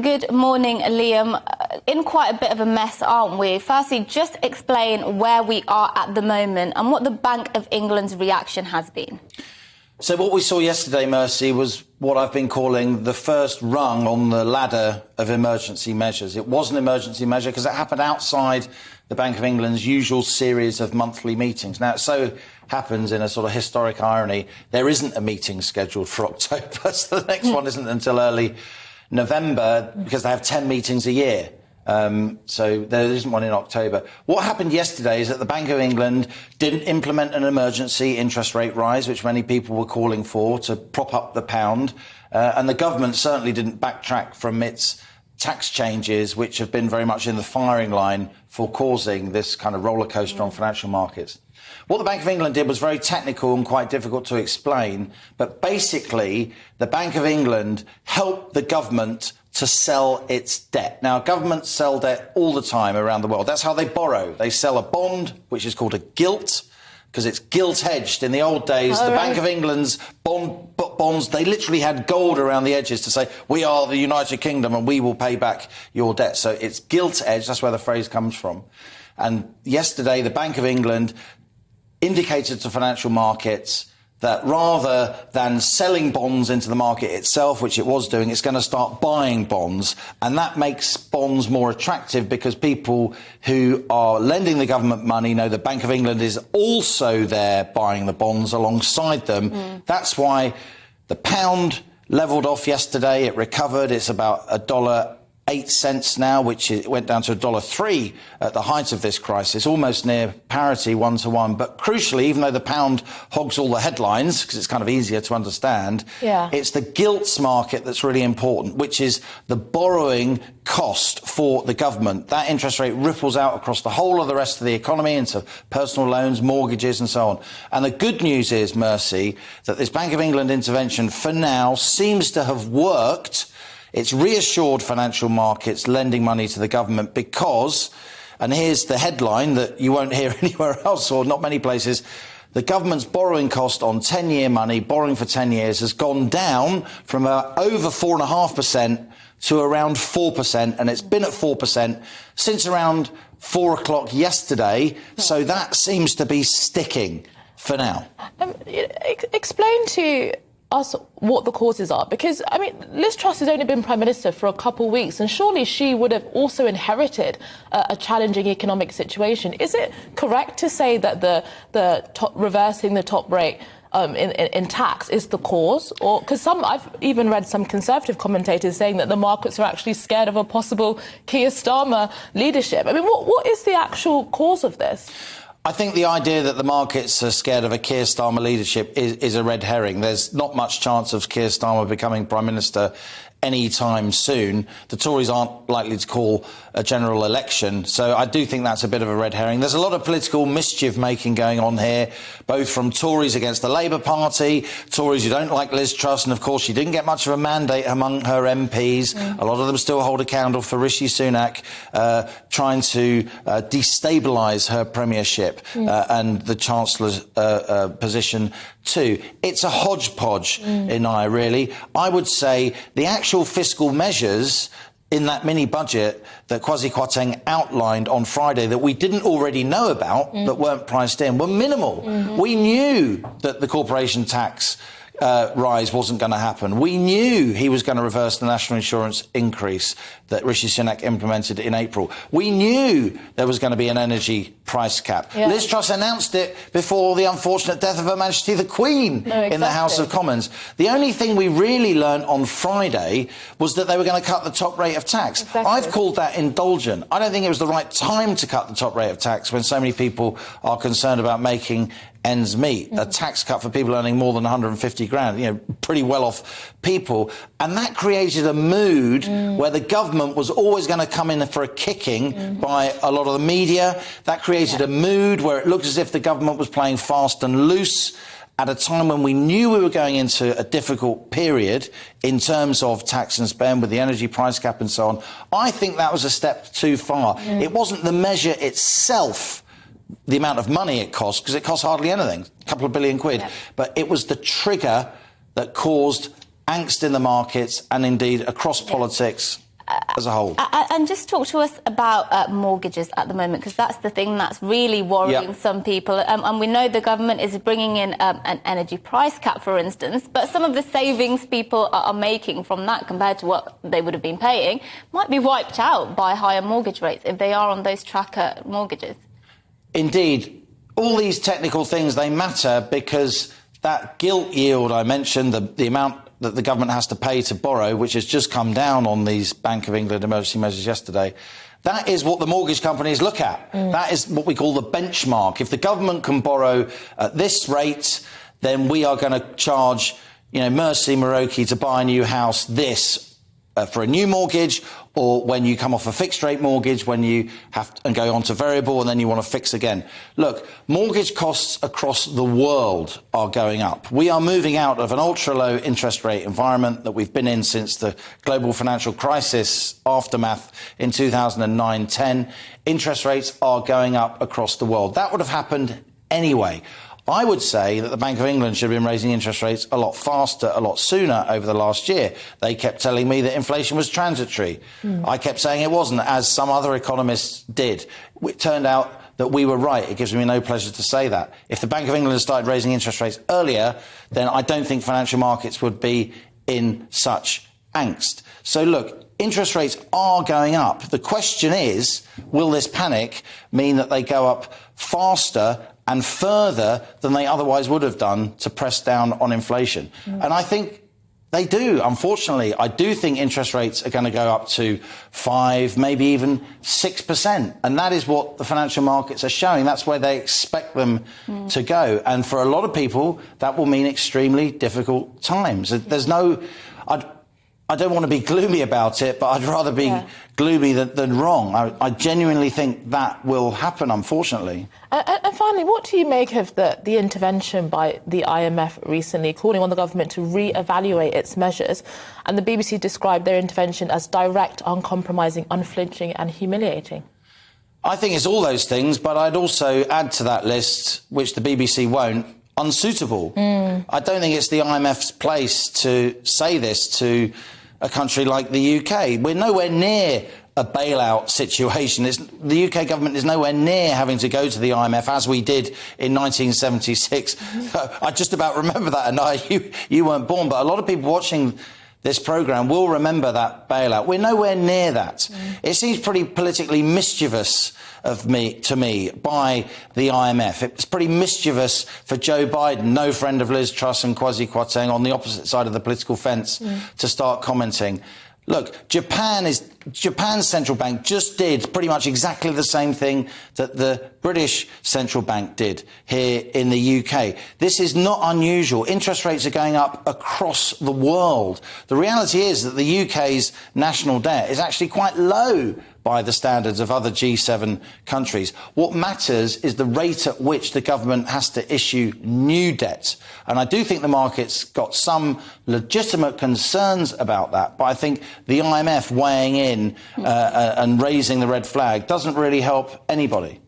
Good morning, Liam. In quite a bit of a mess, aren't we? Firstly, just explain where we are at the moment and what the Bank of England's reaction has been. So what we saw yesterday, Mercy, was what I've been calling the first rung on the ladder of emergency measures. It was an emergency measure because it happened outside the Bank of England's usual series of monthly meetings. Now, it so happens, in a sort of historic irony, there isn't a meeting scheduled for October, so the next one isn't until early November, because they have 10 meetings a year. So there isn't one in October. What happened yesterday is that the Bank of England didn't implement an emergency interest rate rise, which many people were calling for, to prop up the pound. And the government certainly didn't backtrack from its tax changes, which have been very much in the firing line for causing this kind of roller coaster on financial markets. What the Bank of England did was very technical and quite difficult to explain, but basically the Bank of England helped the government to sell its debt. Now, governments sell debt all the time around the world. That's how they borrow. They sell a bond, which is called a gilt, because it's gilt-hedged. In the old days, the Bank of England's bonds, they literally had gold around the edges to say, we are the United Kingdom and we will pay back your debt. So it's gilt-edged. That's where the phrase comes from. And yesterday, the Bank of England indicated to financial markets that rather than selling bonds into the market itself, which it was doing, it's going to start buying bonds. And that makes bonds more attractive because people who are lending the government money know the Bank of England is also there buying the bonds alongside them. That's why the pound levelled off yesterday. It recovered. It's about $1.08 now, which it went down to $1.03 at the height of this crisis, almost near parity 1-to-1. But crucially, even though the pound hogs all the headlines, because it's kind of easier to understand, it's the gilts market that's really important, which is the borrowing cost for the government. That interest rate ripples out across the whole of the rest of the economy into personal loans, mortgages and so on. And the good news is, Mercy, that this Bank of England intervention for now seems to have worked. It's reassured financial markets lending money to the government because, and here's the headline that you won't hear anywhere else or not many places, the government's borrowing cost on 10-year money, borrowing for 10 years, has gone down from over 4.5% to around 4%, and it's been at 4% since around 4 o'clock yesterday, so that seems to be sticking for now. Explain to us what the causes are, because I mean, Liz Truss has only been Prime Minister for a couple of weeks, and surely she would have also inherited a challenging economic situation. Is it correct to say that reversing the top rate in tax is the cause? Or because I've even read some Conservative commentators saying that the markets are actually scared of a possible Keir Starmer leadership. I mean, what is the actual cause of this? I think the idea that the markets are scared of a Keir Starmer leadership is a red herring. There's not much chance of Keir Starmer becoming Prime Minister any time soon. The Tories aren't likely to call a general election, so I do think that's a bit of a red herring. There's a lot of political mischief making going on here, both from Tories against the Labour Party, Tories who don't like Liz Truss, and of course she didn't get much of a mandate among her MPs. A lot of them still hold a candle for Rishi Sunak, trying to destabilise her premiership and the Chancellor's position too. It's a hodgepodge in really. I would say the actual fiscal measures in that mini budget that Kwasi Kwarteng outlined on Friday that we didn't already know about, that weren't priced in, were minimal. We knew that the corporation tax rise wasn't going to happen. We knew he was going to reverse the national insurance increase that Rishi Sunak implemented in April. We knew there was going to be an energy price cap. Liz Truss announced it before the unfortunate death of Her Majesty the Queen in the House of Commons. The only thing we really learnt on Friday was that they were going to cut the top rate of tax. I've called that indulgent. I don't think it was the right time to cut the top rate of tax when so many people are concerned about making ends meet. A tax cut for people earning more than 150 grand, you know, pretty well off people. And that created a mood where the government was always going to come in for a kicking by a lot of the media. That created a mood where it looked as if the government was playing fast and loose at a time when we knew we were going into a difficult period in terms of tax and spend with the energy price cap and so on. I think that was a step too far. It wasn't the measure itself, the amount of money it cost, because it cost hardly anything, a couple of billion quid. But it was the trigger that caused angst in the markets and indeed across politics. as a whole. And just talk to us about mortgages at the moment, because that's the thing that's really worrying some people. And we know the government is bringing in an energy price cap, for instance, but some of the savings people are making from that compared to what they would have been paying might be wiped out by higher mortgage rates if they are on those tracker mortgages. Indeed. All these technical things, they matter because that gilt yield I mentioned, the amount that the government has to pay to borrow, which has just come down on these Bank of England emergency measures yesterday, that is what the mortgage companies look at. That is what we call the benchmark. If the government can borrow at this rate, then we are going to charge, Mercy Muroki to buy a new house this for a new mortgage, or when you come off a fixed rate mortgage, when you have to, and go on to variable and then you want to fix again. Look, mortgage costs across the world are going up. We are moving out of an ultra low interest rate environment that we've been in since the global financial crisis aftermath in 2009-10. Interest rates are going up across the world. That would have happened anyway. I would say that the Bank of England should have been raising interest rates a lot faster, a lot sooner over the last year. They kept telling me that inflation was transitory. I kept saying it wasn't, as some other economists did. It turned out that we were right. It gives me no pleasure to say that. If the Bank of England had started raising interest rates earlier, then I don't think financial markets would be in such angst. So look, interest rates are going up. The question is, will this panic mean that they go up faster and further than they otherwise would have done to press down on inflation? And I think they do, unfortunately. I do think interest rates are going to go up to 5%, maybe even 6%. And that is what the financial markets are showing. That's where they expect them to go. And for a lot of people, that will mean extremely difficult times. There's no... I don't want to be gloomy about it, but I'd rather be gloomy than wrong. I genuinely think that will happen, unfortunately. And finally, what do you make of the intervention by the IMF recently, calling on the government to re-evaluate its measures? And the BBC described their intervention as direct, uncompromising, unflinching and humiliating. I think it's all those things, but I'd also add to that list, which the BBC won't, unsuitable. I don't think it's the IMF's place to say this to a country like the UK. We're nowhere near a bailout situation. The UK government is nowhere near having to go to the IMF as we did in 1976. I just about remember that, and you weren't born, but a lot of people watching this programme will remember that bailout. We're nowhere near that. It seems pretty politically mischievous to me by the IMF. It's pretty mischievous for Joe Biden, no friend of Liz Truss and Kwasi Kwarteng, on the opposite side of the political fence, to start commenting. Look, Japan's central bank just did pretty much exactly the same thing that the British central bank did here in the UK. This is not unusual. Interest rates are going up across the world. The reality is that the UK's national debt is actually quite low by the standards of other G7 countries. What matters is the rate at which the government has to issue new debt. And I do think the market's got some legitimate concerns about that, but I think the IMF weighing in and raising the red flag doesn't really help anybody.